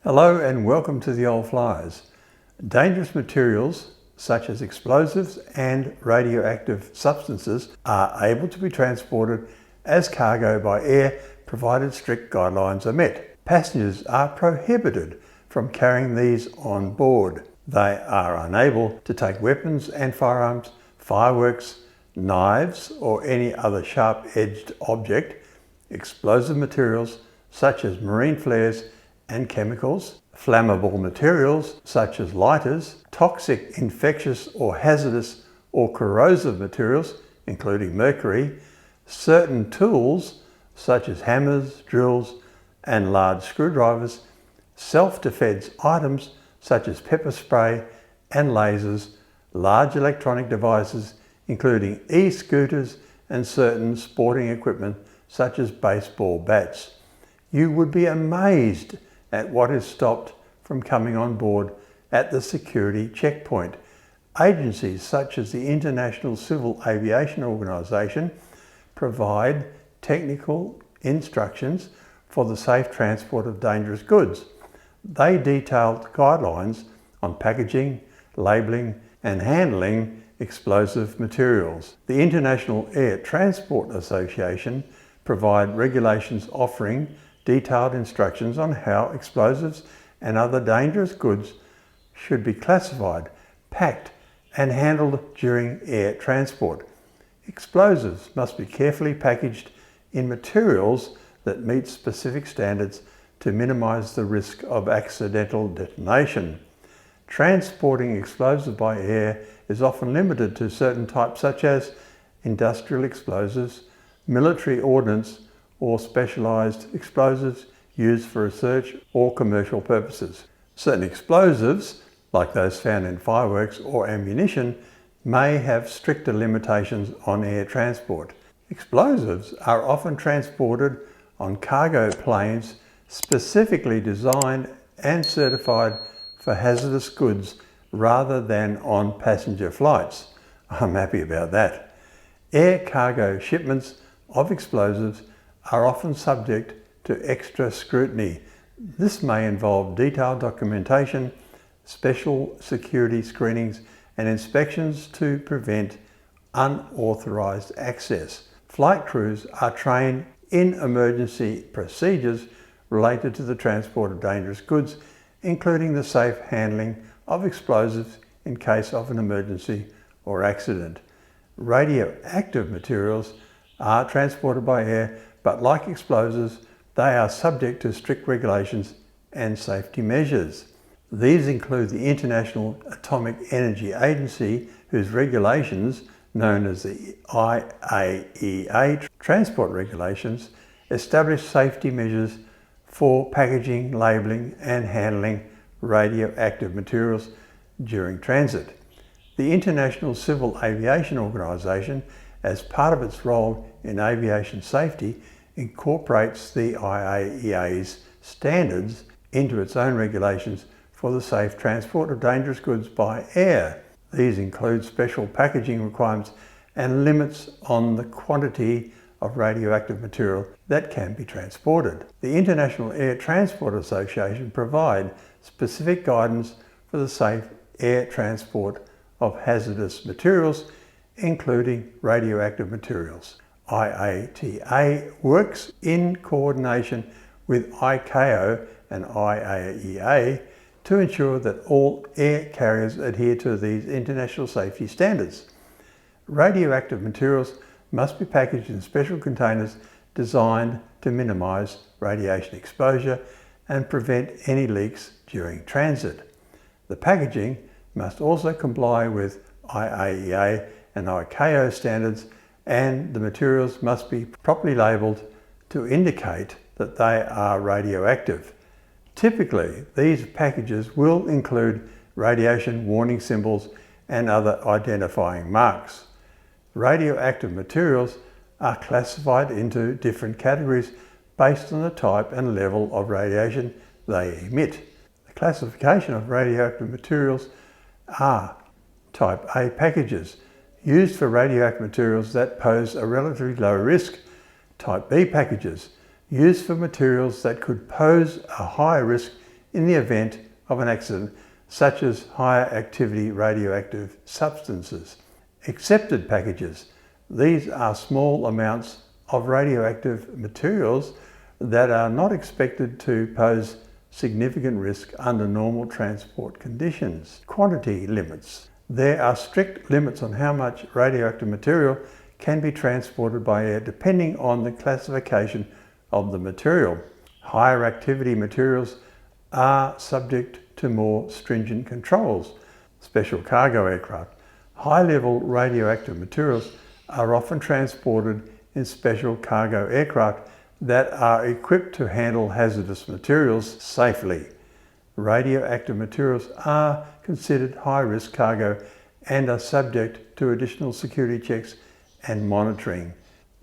Hello and welcome to the old Fliers. Dangerous materials such as explosives and radioactive substances are able to be transported as cargo by air provided strict guidelines are met. Passengers are prohibited from carrying these on board. They are unable to take weapons and firearms, fireworks, knives or any other sharp-edged object, explosive materials such as marine flares and chemicals, flammable materials such as lighters, toxic, infectious or hazardous or corrosive materials including mercury, certain tools such as hammers, drills and large screwdrivers, self-defense items such as pepper spray and lasers, large electronic devices including e-scooters and certain sporting equipment such as baseball bats. You would be amazed at what is stopped from coming on board at the security checkpoint. Agencies such as the International Civil Aviation Organization provide technical instructions for the safe transport of dangerous goods. They detail guidelines on packaging, labeling and handling explosive materials. The International Air Transport Association provide regulations offering detailed instructions on how explosives and other dangerous goods should be classified, packed and handled during air transport. Explosives must be carefully packaged in materials that meet specific standards to minimize the risk of accidental detonation. Transporting explosives by air is often limited to certain types such as industrial explosives, military ordnance, or specialized explosives used for research or commercial purposes. Certain explosives, like those found in fireworks or ammunition, may have stricter limitations on air transport. Explosives are often transported on cargo planes specifically designed and certified for hazardous goods rather than on passenger flights. I'm happy about that. Air cargo shipments of explosives are often subject to extra scrutiny. This may involve detailed documentation, special security screenings and inspections to prevent unauthorized access. Flight crews are trained in emergency procedures related to the transport of dangerous goods, including the safe handling of explosives in case of an emergency or accident. Radioactive materials are transported by air, but like explosives, they are subject to strict regulations and safety measures. These include the International Atomic Energy Agency, whose regulations, known as the IAEA transport regulations, establish safety measures for packaging, labeling and handling radioactive materials during transit. The International Civil Aviation Organization, as part of its role in aviation safety, incorporates the IAEA's standards into its own regulations for the safe transport of dangerous goods by air. These include special packaging requirements and limits on the quantity of radioactive material that can be transported. The International Air Transport Association provide specific guidance for the safe air transport of hazardous materials, including radioactive materials. IATA works in coordination with ICAO and IAEA to ensure that all air carriers adhere to these international safety standards. Radioactive materials must be packaged in special containers designed to minimize radiation exposure and prevent any leaks during transit. The packaging must also comply with IAEA and ICAO standards, and the materials must be properly labelled to indicate that they are radioactive. Typically, these packages will include radiation warning symbols and other identifying marks. Radioactive materials are classified into different categories based on the type and level of radiation they emit. The classification of radioactive materials are Type A packages, used for radioactive materials that pose a relatively low risk. Type B packages, used for materials that could pose a higher risk, in the event of an accident, such as higher activity radioactive substances. Accepted packages. These are small amounts of radioactive materials that are not expected to pose significant risk under normal transport conditions. Quantity limits. There are strict limits on how much radioactive material can be transported by air depending on the classification of the material. Higher activity materials are subject to more stringent controls. Special cargo aircraft. High-level radioactive materials are often transported in special cargo aircraft that are equipped to handle hazardous materials safely. Radioactive materials are considered high-risk cargo and are subject to additional security checks and monitoring.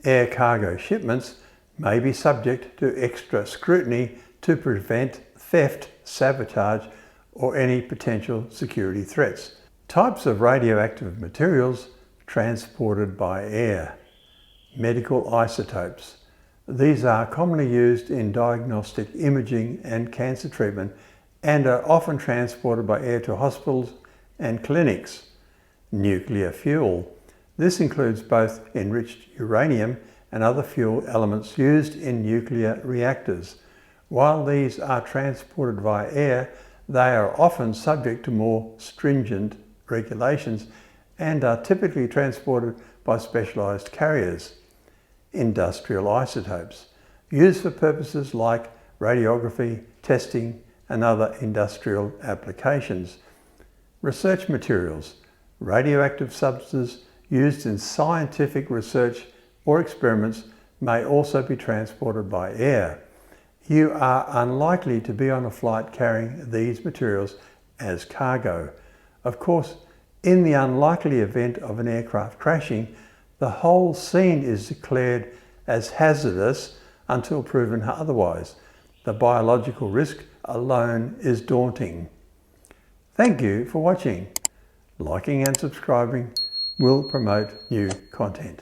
Air cargo shipments may be subject to extra scrutiny to prevent theft, sabotage, or any potential security threats. Types of radioactive materials transported by air. Medical isotopes. These are commonly used in diagnostic imaging and cancer treatment and are often transported by air to hospitals and clinics. Nuclear fuel. This includes both enriched uranium and other fuel elements used in nuclear reactors. While these are transported via air, they are often subject to more stringent regulations and are typically transported by specialized carriers. Industrial isotopes, used for purposes like radiography, testing, and other industrial applications. Research materials, radioactive substances used in scientific research or experiments may also be transported by air. You are unlikely to be on a flight carrying these materials as cargo. Of course, in the unlikely event of an aircraft crashing, the whole scene is declared as hazardous until proven otherwise. The biological risk alone is daunting. Thank you for watching. Liking and subscribing will promote new content.